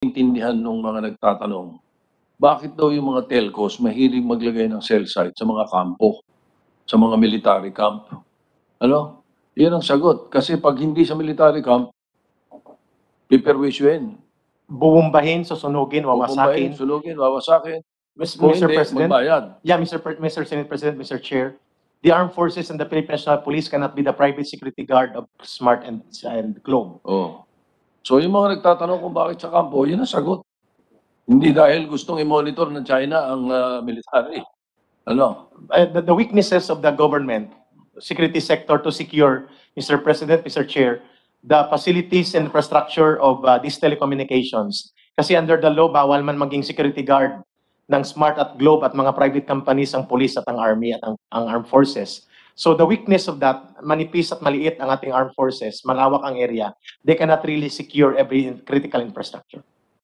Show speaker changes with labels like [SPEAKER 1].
[SPEAKER 1] intindihan ng mga nagtatanong, bakit daw yung mga telcos mahilig maglagay ng cell site sa mga kampo, sa mga military camp? Ano? Yan ang sagot. Kasi pag hindi sa military camp, piperwisyuhin.
[SPEAKER 2] Bubumbahin, susunugin,
[SPEAKER 1] Bubumbahin,
[SPEAKER 2] wawasakin.
[SPEAKER 1] sunugin, wawasakin. Kung
[SPEAKER 2] Mr.
[SPEAKER 1] hindi,
[SPEAKER 2] President,
[SPEAKER 1] magbayad.
[SPEAKER 2] yeah, Mr. Senate President, Mr. Chair, the armed forces and the Philippine National Police cannot be the private security guard of Smart and Globe.
[SPEAKER 1] Oh. So yung mga nagtatanong kung bakit sa kampo, yun ang sagot. Hindi dahil gustong i-monitor ng China ang military. Ano?
[SPEAKER 2] The weaknesses of the government, security sector to secure, Mr. President, Mr. Chair, the facilities and infrastructure of these telecommunications. Kasi under the law, bawal man maging security guard ng Smart at Globe at mga private companies ang police at ang army at ang armed forces. So the weakness of that, manipis at maliit ang ating armed forces, malawak ang area, they cannot really secure every critical infrastructure.